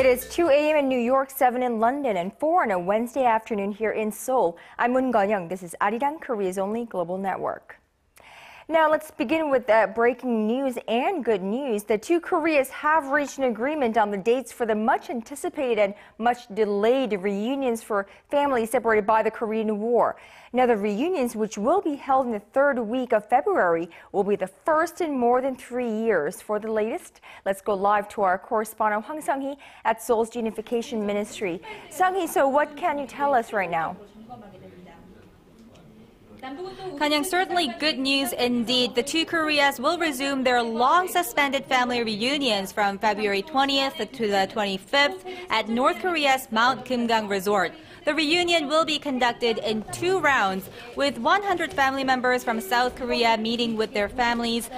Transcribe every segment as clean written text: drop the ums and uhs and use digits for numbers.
is 2 a.m. in New York, 7 in London, and 4 on a Wednesday afternoon here in Seoul. I'm Conn-young. This is ARIRANG, Korea's only global network. Now let's begin with breaking news and good news. The two Koreas have reached an agreement on the dates for the much anticipated and much delayed reunions for families separated by the Korean War. Now the reunions, which will be held in the third week of February, will be the first in more than 3 years. For the latest, let's go live to our correspondent Hwang Sung-hee at Seoul's Unification Ministry. Sung-hee, so what can you tell us right now? Conn-young, certainly good news indeed. The two Koreas will resume their long-suspended family reunions from February 20th to the 25th at North Korea's Mount Kumgang resort. The reunion will be conducted in 2 rounds, with 100 family members from South Korea meeting with their families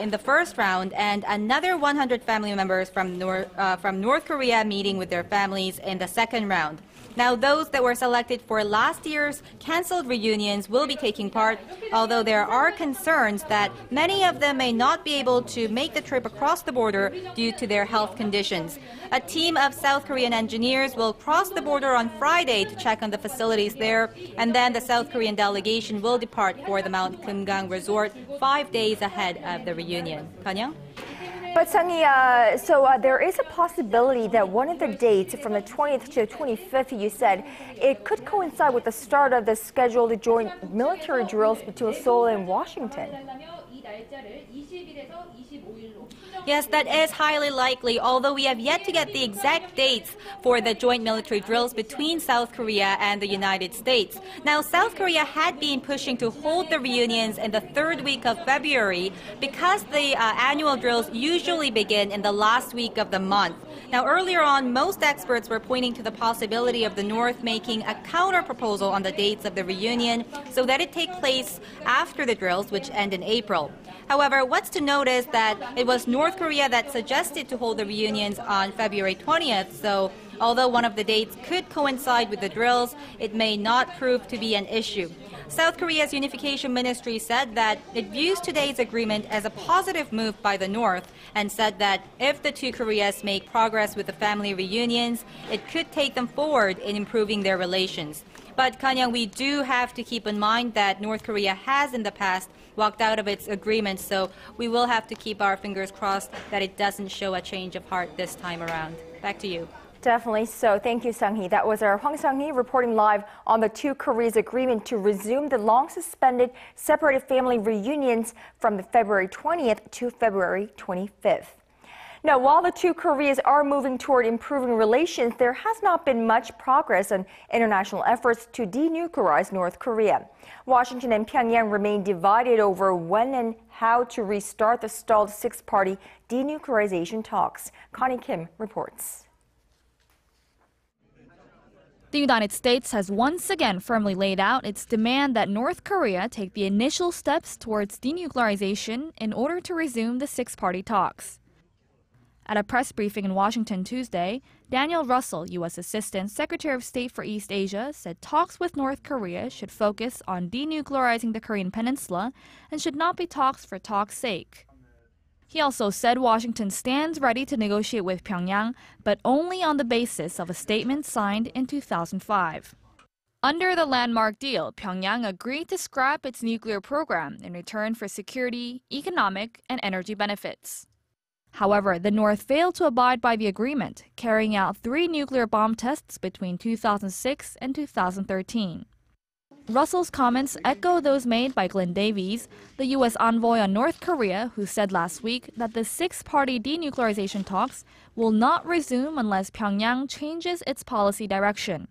in the first round, and another 100 family members from North Korea meeting with their families in the second round. Now, those that were selected for last year's canceled reunions will be taking part, although there are concerns that many of them may not be able to make the trip across the border due to their health conditions. A team of South Korean engineers will cross the border on Friday to check on the facilities there, and then the South Korean delegation will depart for the Mount Kumgang resort 5 days ahead of the reunion. Conn-young? But Sung-hee, there is a possibility that one of the dates from the 20th to the 25th, you said, it could coincide with the start of the scheduled joint military drills between Seoul and Washington. Yes, that is highly likely, although we have yet to get the exact dates for the joint military drills between South Korea and the United States. Now, South Korea had been pushing to hold the reunions in the third week of February because the annual drills usually begin in the last week of the month. Now, earlier on, most experts were pointing to the possibility of the North making a counter-proposal on the dates of the reunion so that it take place after the drills, which end in April. However, what's to note is that it was North Korea that suggested to hold the reunions on February 20th, so although one of the dates could coincide with the drills, it may not prove to be an issue. South Korea's Unification Ministry said that it views today's agreement as a positive move by the North and said that if the two Koreas make progress with the family reunions, it could take them forward in improving their relations. But Conn-young, we do have to keep in mind that North Korea has in the past walked out of its agreement, so we will have to keep our fingers crossed that it doesn't show a change of heart this time around. Back to you. Definitely so. Thank you, Sung-hee. That was our Hwang Sung-hee reporting live on the two Koreas' agreement to resume the long-suspended separated family reunions from the February 20th to February 25th. Now, while the two Koreas are moving toward improving relations, there has not been much progress on international efforts to denuclearize North Korea. Washington and Pyongyang remain divided over when and how to restart the stalled 6-party denuclearization talks. Connie Kim reports. The United States has once again firmly laid out its demand that North Korea take the initial steps towards denuclearization in order to resume the 6-party talks. At a press briefing in Washington Tuesday, Daniel Russell, U.S. Assistant Secretary of State for East Asia, said talks with North Korea should focus on denuclearizing the Korean peninsula and should not be talks for talk's sake. He also said Washington stands ready to negotiate with Pyongyang, but only on the basis of a statement signed in 2005. Under the landmark deal, Pyongyang agreed to scrap its nuclear program in return for security, economic, and energy benefits. However, the North failed to abide by the agreement, carrying out 3 nuclear bomb tests between 2006 and 2013. Russell's comments echo those made by Glenn Davies, the U.S. envoy on North Korea, who said last week that the 6-party denuclearization talks will not resume unless Pyongyang changes its policy direction.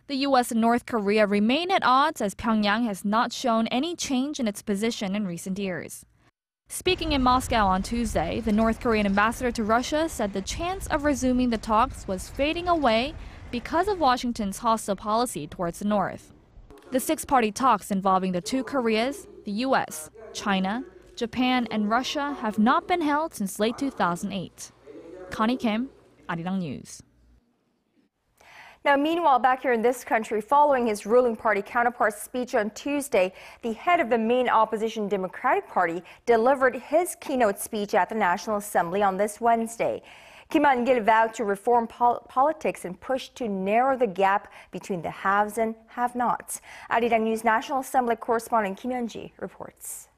The U.S. and North Korea remain at odds as Pyongyang has not shown any change in its position in recent years. Speaking in Moscow on Tuesday, the North Korean ambassador to Russia said the chance of resuming the talks was fading away because of Washington's hostile policy towards the North. The 6-party talks involving the two Koreas, the U.S., China, Japan, and Russia have not been held since late 2008. Connie Kim, ARIRANG News. Now, meanwhile, back here in this country, following his ruling party counterpart's speech on Tuesday, the head of the main opposition Democratic Party delivered his keynote speech at the National Assembly on this Wednesday. Kim Han-gil vowed to reform politics and push to narrow the gap between the haves and have-nots. ARIRANG News National Assembly correspondent Kim Hyun-ji reports.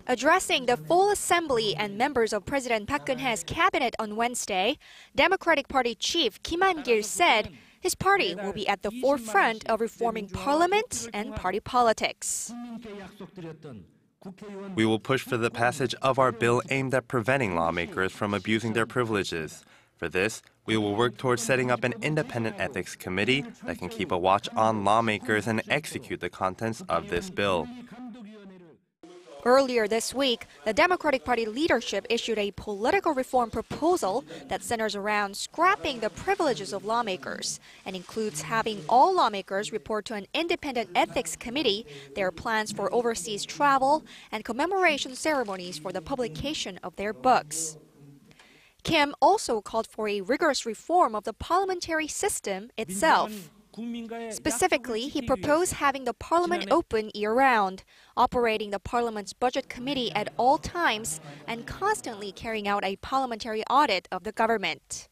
Addressing the full assembly and members of President Park Geun-hye's cabinet on Wednesday, Democratic Party chief Kim Han-gil said his party will be at the forefront of reforming parliament and party politics. We will push for the passage of our bill aimed at preventing lawmakers from abusing their privileges. For this, we will work towards setting up an independent ethics committee that can keep a watch on lawmakers and execute the contents of this bill. Earlier this week, the Democratic Party leadership issued a political reform proposal that centers around scrapping the privileges of lawmakers and includes having all lawmakers report to an independent ethics committee their plans for overseas travel and commemoration ceremonies for the publication of their books. Kim also called for a rigorous reform of the parliamentary system itself. Specifically, he proposed having the parliament open year-round, operating the parliament's budget committee at all times, and constantly carrying out a parliamentary audit of the government.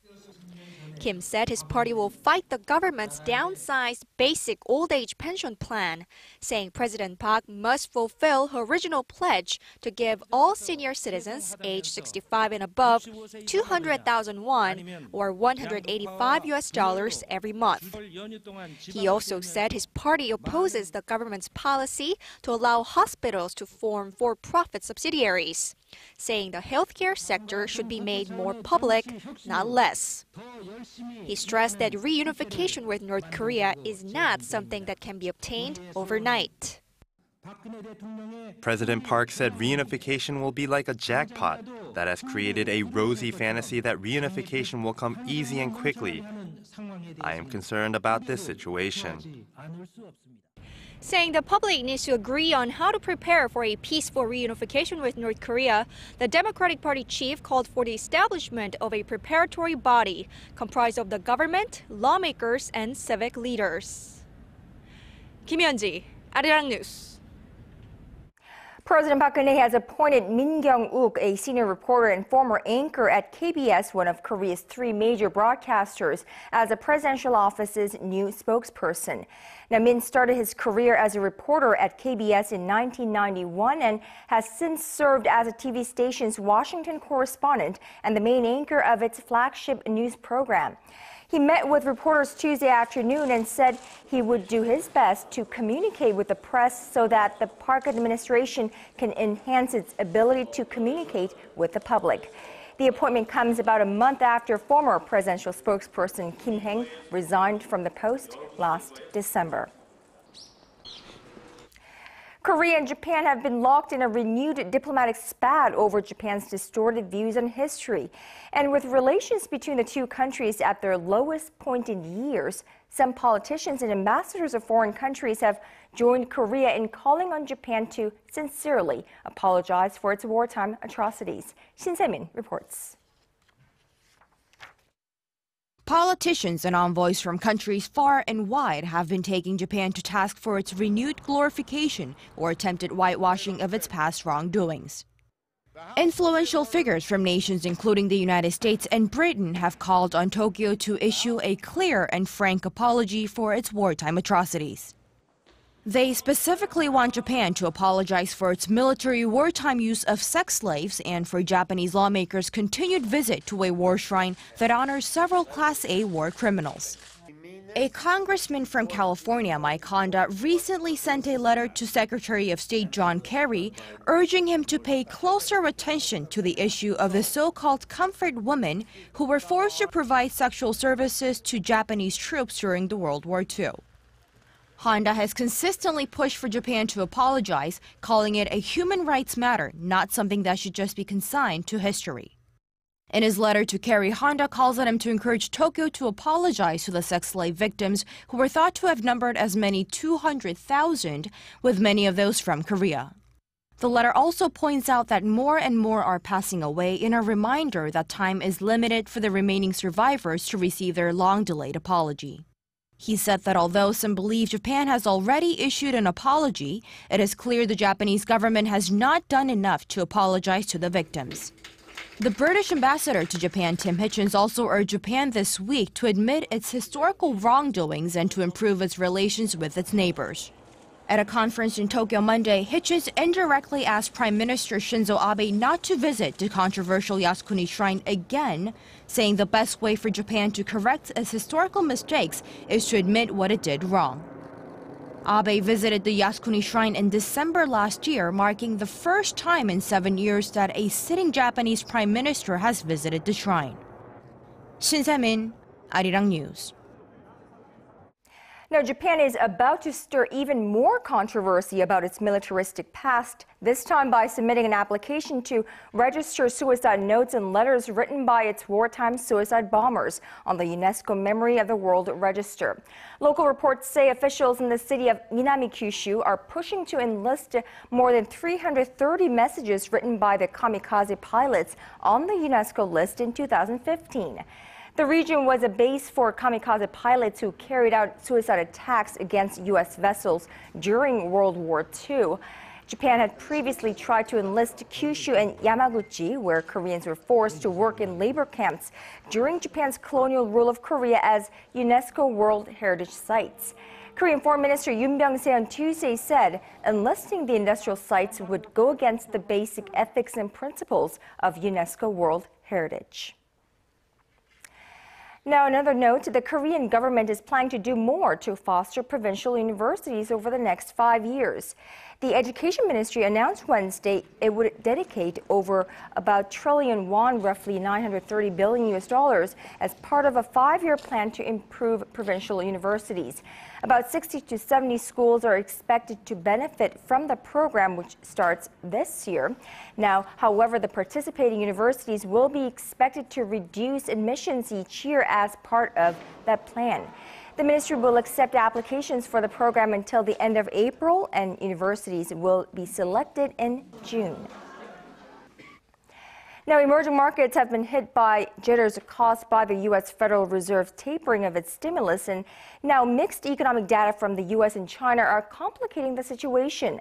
Kim said his party will fight the government's downsized basic old-age pension plan, saying President Park must fulfill her original pledge to give all senior citizens aged 65 and above 200,000 won, or $185 every month. He also said his party opposes the government's policy to allow hospitals to form for-profit subsidiaries, saying the healthcare sector should be made more public, not less. He stressed that reunification with North Korea is not something that can be obtained overnight. President Park said reunification will be like a jackpot that has created a rosy fantasy that reunification will come easy and quickly. I am concerned about this situation. Saying the public needs to agree on how to prepare for a peaceful reunification with North Korea, the Democratic Party chief called for the establishment of a preparatory body comprised of the government, lawmakers, and civic leaders. Kim Hyun-ji, ARIRANG News. President Park Geun-hye has appointed Min Kyung-uk, a senior reporter and former anchor at KBS, one of Korea's three major broadcasters, as the presidential office's new spokesperson. Now, Min started his career as a reporter at KBS in 1991 and has since served as a TV station's Washington correspondent and the main anchor of its flagship news program. He met with reporters Tuesday afternoon and said he would do his best to communicate with the press so that the Park administration can enhance its ability to communicate with the public. The appointment comes about a month after former presidential spokesperson Kim Heng resigned from the post last December. Korea and Japan have been locked in a renewed diplomatic spat over Japan's distorted views on history. And with relations between the two countries at their lowest point in years, some politicians and ambassadors of foreign countries have joined Korea in calling on Japan to sincerely apologize for its wartime atrocities. Shin Se-min reports. Politicians and envoys from countries far and wide have been taking Japan to task for its renewed glorification or attempted whitewashing of its past wrongdoings. Influential figures from nations including the United States and Britain have called on Tokyo to issue a clear and frank apology for its wartime atrocities. They specifically want Japan to apologize for its military wartime use of sex slaves and for Japanese lawmakers' continued visit to a war shrine that honors several Class A war criminals. A congressman from California, Mike Honda, recently sent a letter to Secretary of State John Kerry urging him to pay closer attention to the issue of the so-called comfort women who were forced to provide sexual services to Japanese troops during the World War II. Honda has consistently pushed for Japan to apologize, calling it a human rights matter, not something that should just be consigned to history. In his letter to Kerry, Honda calls on him to encourage Tokyo to apologize to the sex slave victims, who were thought to have numbered as many 200,000, with many of those from Korea. The letter also points out that more and more are passing away, in a reminder that time is limited for the remaining survivors to receive their long-delayed apology. He said that although some believe Japan has already issued an apology, it is clear the Japanese government has not done enough to apologize to the victims. The British ambassador to Japan, Tim Hitchens, also urged Japan this week to admit its historical wrongdoings and to improve its relations with its neighbors. At a conference in Tokyo Monday, Hitchens indirectly asked Prime Minister Shinzo Abe not to visit the controversial Yasukuni Shrine again, saying the best way for Japan to correct its historical mistakes is to admit what it did wrong. Abe visited the Yasukuni Shrine in December last year, marking the first time in 7 years that a sitting Japanese prime minister has visited the shrine. Shin Se-min, ARIRANG News. Now, Japan is about to stir even more controversy about its militaristic past, this time by submitting an application to register suicide notes and letters written by its wartime suicide bombers on the UNESCO Memory of the World Register. Local reports say officials in the city of Minami Kyushu are pushing to enlist more than 330 messages written by the kamikaze pilots on the UNESCO list in 2015. The region was a base for kamikaze pilots who carried out suicide attacks against U.S. vessels during World War II. Japan had previously tried to enlist Kyushu and Yamaguchi, where Koreans were forced to work in labor camps during Japan's colonial rule of Korea, as UNESCO World Heritage Sites. Korean Foreign Minister Yoon Byung-se on Tuesday said enlisting the industrial sites would go against the basic ethics and principles of UNESCO World Heritage. Now, another note, the Korean government is planning to do more to foster provincial universities over the next 5 years. The Education Ministry announced Wednesday it would dedicate over about trillion won, roughly $930 billion as part of a 5-year plan to improve provincial universities. About 60 to 70 schools are expected to benefit from the program, which starts this year. Now, however, the participating universities will be expected to reduce admissions each year as part of that plan. The ministry will accept applications for the program until the end of April, and universities will be selected in June. Now, emerging markets have been hit by jitters caused by the U.S. Federal Reserve's tapering of its stimulus, and now mixed economic data from the U.S. and China are complicating the situation.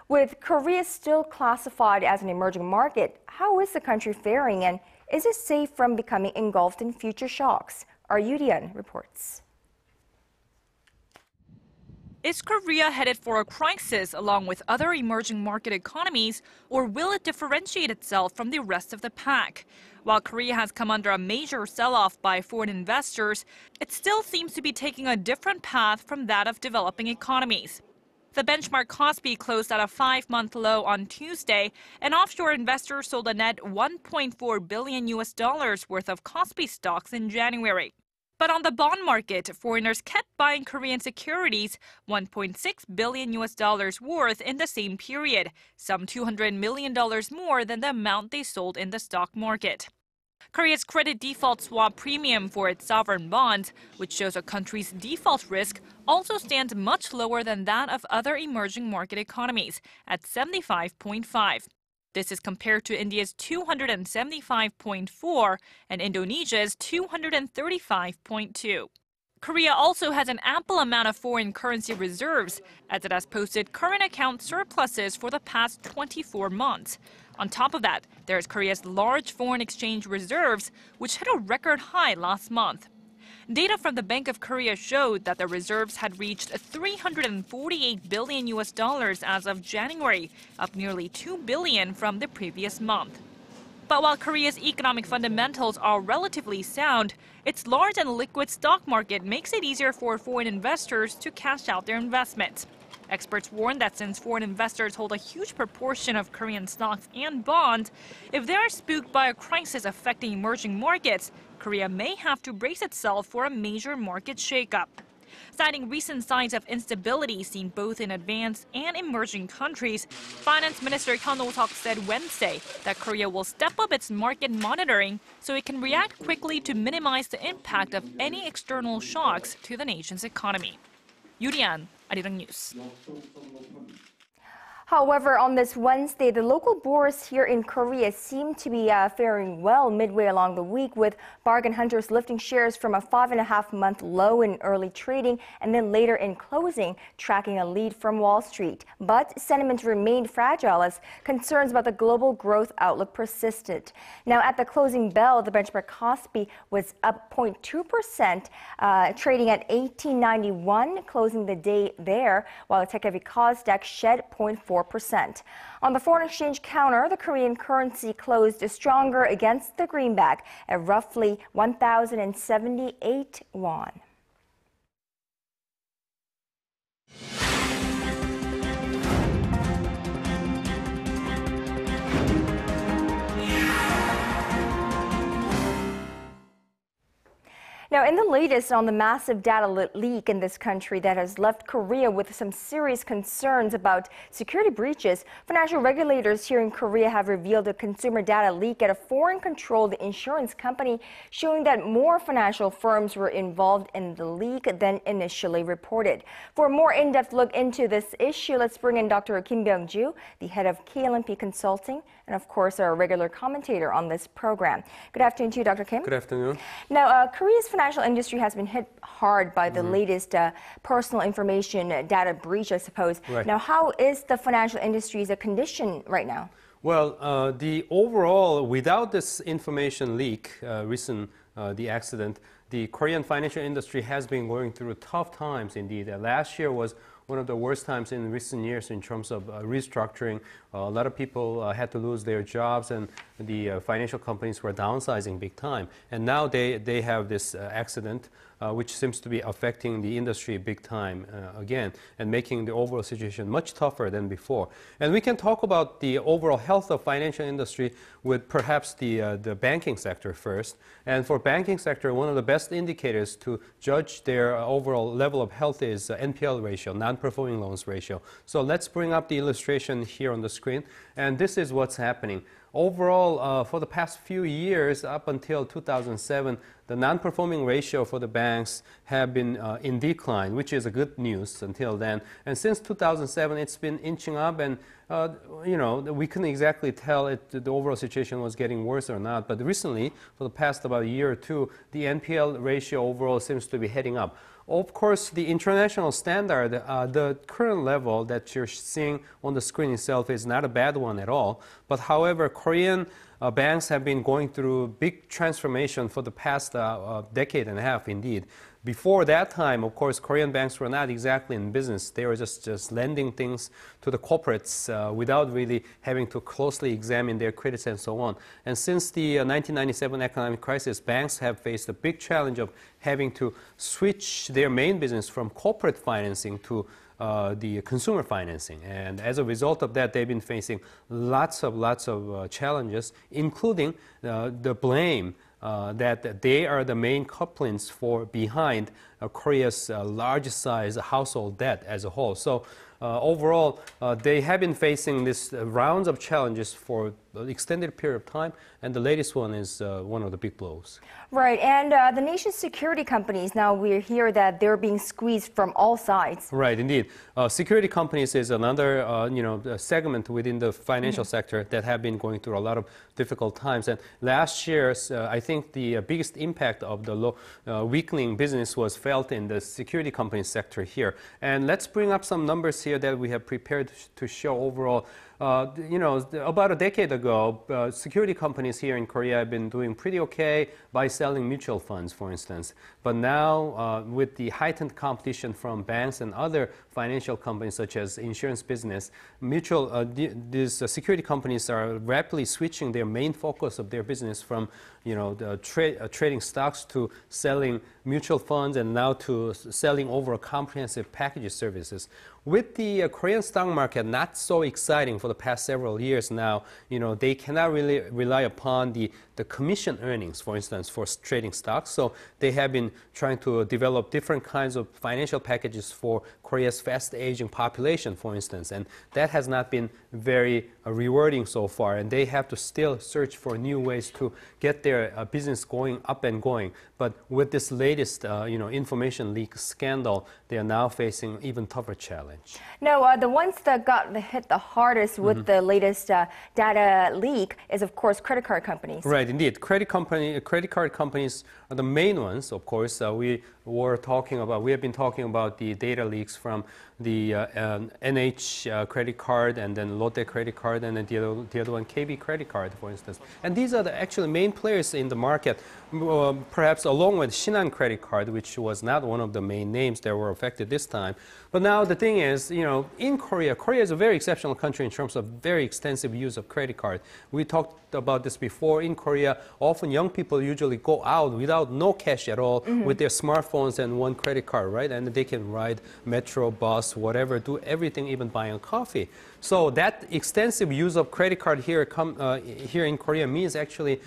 With Korea still classified as an emerging market, how is the country faring, and is it safe from becoming engulfed in future shocks? Our Yudian reports. Is Korea headed for a crisis along with other emerging market economies, or will it differentiate itself from the rest of the pack? While Korea has come under a major sell-off by foreign investors, it still seems to be taking a different path from that of developing economies. The benchmark Kospi closed at a 5-month low on Tuesday, and offshore investors sold a net $1.4 billion worth of Kospi stocks in January. But on the bond market, foreigners kept buying Korean securities, $1.6 billion worth in the same period, some $200 million more than the amount they sold in the stock market. Korea's credit default swap premium for its sovereign bonds, which shows a country's default risk, also stands much lower than that of other emerging market economies, at 75.5. This is compared to India's 275.4 and Indonesia's 235.2. Korea also has an ample amount of foreign currency reserves, as it has posted current account surpluses for the past 24 months. On top of that, there is Korea's large foreign exchange reserves, which hit a record high last month. Data from the Bank of Korea showed that the reserves had reached $348 billion as of January, up nearly $2 billion from the previous month. But while Korea's economic fundamentals are relatively sound, its large and liquid stock market makes it easier for foreign investors to cash out their investments. Experts warn that since foreign investors hold a huge proportion of Korean stocks and bonds, if they are spooked by a crisis affecting emerging markets, Korea may have to brace itself for a major market shakeup. Citing recent signs of instability seen both in advanced and emerging countries, Finance Minister Hyun Oh-seok said Wednesday that Korea will step up its market monitoring so it can react quickly to minimize the impact of any external shocks to the nation's economy. Yurian, ARIRANG News. However, on this Wednesday, the local bourse here in Korea seemed to be faring well midway along the week, with bargain hunters lifting shares from a 5.5-month low in early trading and then later in closing, tracking a lead from Wall Street. But sentiment remained fragile as concerns about the global growth outlook persisted. Now, at the closing bell, the benchmark Kospi was up 0.2%, trading at 1891, closing the day there, while the tech-heavy Kosdaq shed 0.4%. On the foreign exchange counter, the Korean currency closed stronger against the greenback at roughly 1,078 won. Now, in the latest on the massive data leak in this country that has left Korea with some serious concerns about security breaches, financial regulators here in Korea have revealed a consumer data leak at a foreign-controlled insurance company, showing that more financial firms were involved in the leak than initially reported. For a more in-depth look into this issue, let's bring in Dr. Kim-ju, the head of KLMP Consulting, and of course our regular commentator on this program. Good afternoon to you, Dr. Kim. Good afternoon. Now, Korea's financial industry has been hit hard by the latest personal information data breach, I suppose. Right. Now, how is the financial industry's condition right now? Well, the overall, without this information leak, the accident, the Korean financial industry has been going through tough times indeed. Last year was one of the worst times in recent years in terms of restructuring. A lot of people had to lose their jobs, and the financial companies were downsizing big time. And now they have this accident, which seems to be affecting the industry big time again, and making the overall situation much tougher than before. And we can talk about the overall health of financial industry with perhaps the banking sector first. And for banking sector, one of the best indicators to judge their overall level of health is NPL ratio, non-performing loans ratio. So let's bring up the illustration here on the screen. And this is what's happening. Overall, for the past few years, up until 2007, the non-performing ratio for the banks have been in decline, which is a good news until then. And since 2007, it's been inching up, and we couldn't exactly tell if the overall situation was getting worse or not. But recently, for the past about a year or two, the NPL ratio overall seems to be heading up. Of course, the international standard, the current level that you're seeing on the screen itself is not a bad one at all. But however, Korean banks have been going through big transformation for the past decade and a half indeed. Before that time, of course, Korean banks were not exactly in business. They were just lending things to the corporates without really having to closely examine their credits and so on. And since the 1997 economic crisis, banks have faced a big challenge of having to switch their main business from corporate financing to the consumer financing. And as a result of that, they've been facing lots of challenges, including the blame that they are the main culprits behind Korea's largest size household debt as a whole. So overall, they have been facing this rounds of challenges for an extended period of time, and the latest one is one of the big blows. Right, and the nation's security companies, now we hear that they're being squeezed from all sides. Right, indeed. Security companies is another segment within the financial sector that have been going through a lot of difficult times. And last year, I think the biggest impact of the weakening business was felt in the security company sector here. And let's bring up some numbers here that we have prepared to show overall. About a decade ago, security companies here in Korea have been doing pretty okay by selling mutual funds, for instance. But now, with the heightened competition from banks and other financial companies such as insurance business, these security companies are rapidly switching their main focus of their business from trading stocks to selling mutual funds, and now to selling over comprehensive package services. With the Korean stock market not so exciting for the past several years now, they cannot really rely upon the the commission earnings, for instance, for trading stocks. So they have been trying to develop different kinds of financial packages for Korea's fast-aging population, for instance. And that has not been very rewarding so far. And they have to still search for new ways to get their business going up and going. But with this latest, information leak scandal, they are now facing even tougher challenge. Now, the ones that got hit the hardest with the latest data leak is, of course, credit card companies. Right, indeed. Credit card companies are the main ones, of course. We have been talking about the data leaks from the NH credit card and then Lotte credit card and then the other one, KB credit card, for instance. And these are the actually main players in the market, perhaps along with Shinhan credit card, which was not one of the main names that were affected this time. But now the thing is, in Korea is a very exceptional country in terms of very extensive use of credit card. We talked about this before. In Korea, often young people usually go out without no cash at all with their smartphones and one credit card, right? And they can ride metro, bus, whatever, do everything, even buying a coffee. So that extensive use of credit card here in Korea means actually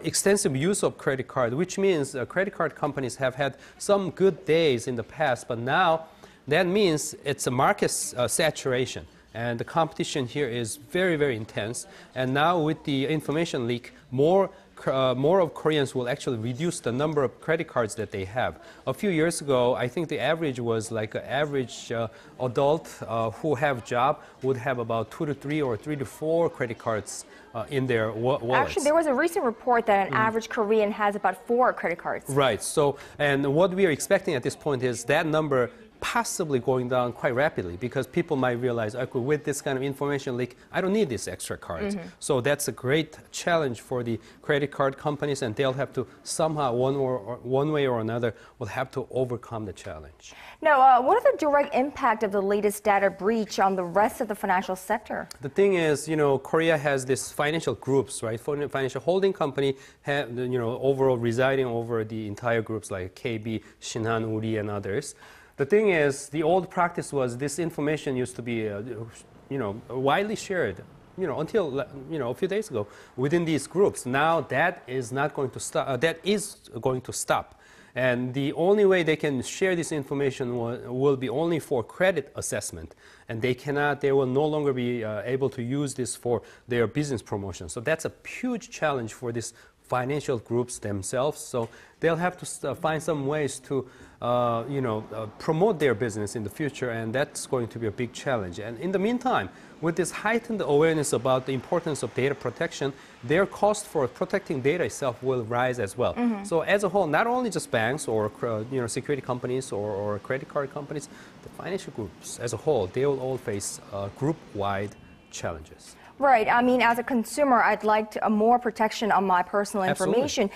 extensive use of credit card, which means credit card companies have had some good days in the past, but now that means it's a market saturation. And the competition here is very, very intense. And now with the information leak, more of Koreans will actually reduce the number of credit cards that they have. A few years ago, I think the average was like an average adult who have job would have about 2 to 3 or 3 to 4 credit cards in their wallets. Actually, there was a recent report that an average Korean has about 4 credit cards. Right. So, and what we are expecting at this point is that number possibly going down quite rapidly, because people might realize, okay, with this kind of information leak, I don't need these extra cards. So that's a great challenge for the credit card companies, and they'll have to somehow, one way or another, will have to overcome the challenge. Now, what is the direct impact of the latest data breach on the rest of the financial sector? The thing is, Korea has this financial groups, right? Financial holding company, overall residing over the entire groups like KB, Shinhan, Uri, and others. The thing is, the old practice was this information used to be, widely shared, until, a few days ago within these groups. Now that is not going to stop. That is going to stop. And the only way they can share this information will be only for credit assessment. And they will no longer be able to use this for their business promotion. So that's a huge challenge for these financial groups themselves. So they'll have to find some ways to promote their business in the future, and that's going to be a big challenge. And in the meantime, with this heightened awareness about the importance of data protection, their cost for protecting data itself will rise as well. So as a whole, not only just banks or security companies or credit card companies, the financial groups as a whole, they will all face group-wide challenges. Right. I mean, as a consumer, I'd like more protection on my personal information,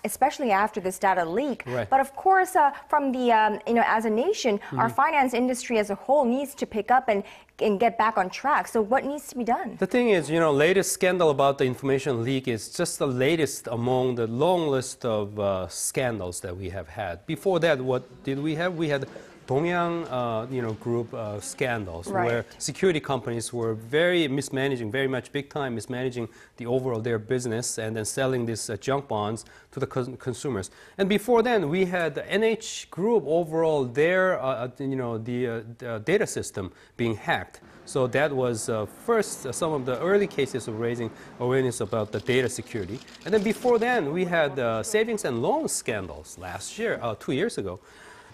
especially after this data leak. Right. But of course, from the, as a nation, our finance industry as a whole needs to pick up and get back on track. So what needs to be done? The thing is, latest scandal about the information leak is just the latest among the long list of scandals that we have had. Before that, what did we have? We had Conn-young, group scandals, where security companies were very much big time mismanaging the overall their business and then selling these junk bonds to the consumers. And before then, we had the NH Group overall their the data system being hacked. So that was first some of the early cases of raising awareness about the data security. And then before then, we had savings and loans scandals last year, 2 years ago.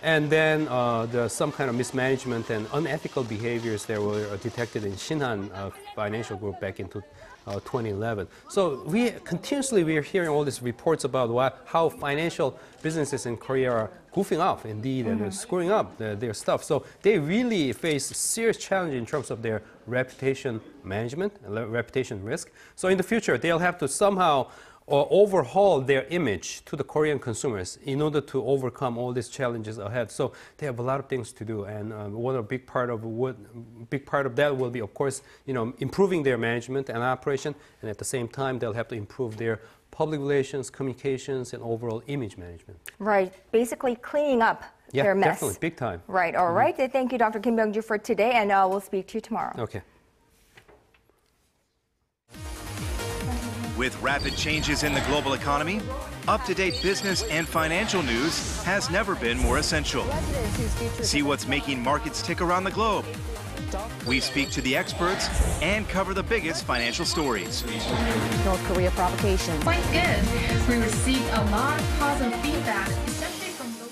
And then some kind of mismanagement and unethical behaviors that were detected in Shinhan Financial Group back in 2011. So we are hearing all these reports about how financial businesses in Korea are goofing off, indeed, and screwing up their stuff. So they really face serious challenge in terms of their reputation management, reputation risk. So in the future, they'll have to somehow overhaul their image to the Korean consumers in order to overcome all these challenges ahead. So they have a lot of things to do, and big part of that will be, of course, improving their management and operation, and at the same time they'll have to improve their public relations, communications, and overall image management. Right, basically cleaning up their mess. Definitely, big time. Right, all right. Thank you, Dr. Kim Byung-ju, for today, and we'll speak to you tomorrow. Okay. With rapid changes in the global economy, up-to-date business and financial news has never been more essential. See what's making markets tick around the globe. We speak to the experts and cover the biggest financial stories. North Korea provocation. Quite good. We received a lot of positive feedback, especially from local.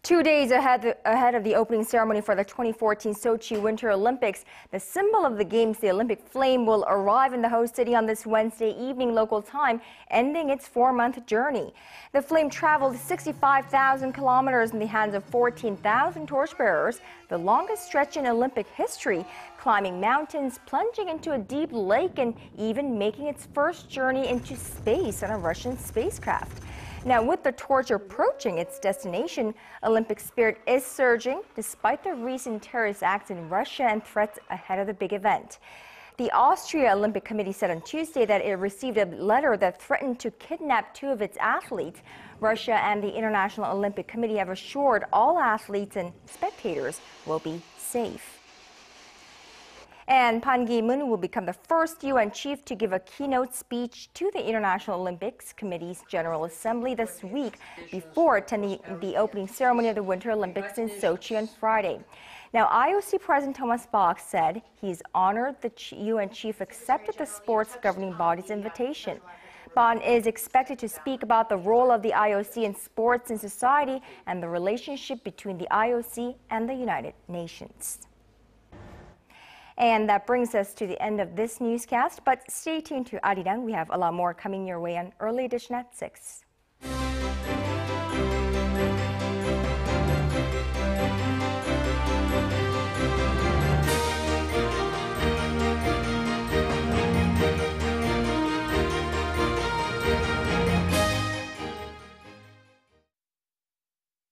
2 days ahead of the opening ceremony for the 2014 Sochi Winter Olympics, the symbol of the Games, the Olympic flame, will arrive in the host city on this Wednesday evening local time, ending its 4-month journey. The flame traveled 65,000 kilometers in the hands of 14,000 torchbearers, the longest stretch in Olympic history, climbing mountains, plunging into a deep lake, and even making its first journey into space on a Russian spacecraft. Now, with the torch approaching its destination, Olympic spirit is surging despite the recent terrorist acts in Russia and threats ahead of the big event. The Austria Olympic Committee said on Tuesday that it received a letter that threatened to kidnap 2 of its athletes. Russia and the International Olympic Committee have assured all athletes and spectators will be safe. And Ban Ki-moon will become the first UN chief to give a keynote speech to the International Olympics Committee's General Assembly this week before attending the opening ceremony of the Winter Olympics in Sochi on Friday. Now, IOC President Thomas Bach said he's honored the UN chief accepted the sports governing body's invitation. Ban is expected to speak about the role of the IOC in sports and society and the relationship between the IOC and the United Nations. And that brings us to the end of this newscast, but stay tuned to ARIRANG. We have a lot more coming your way on Early Edition at 6.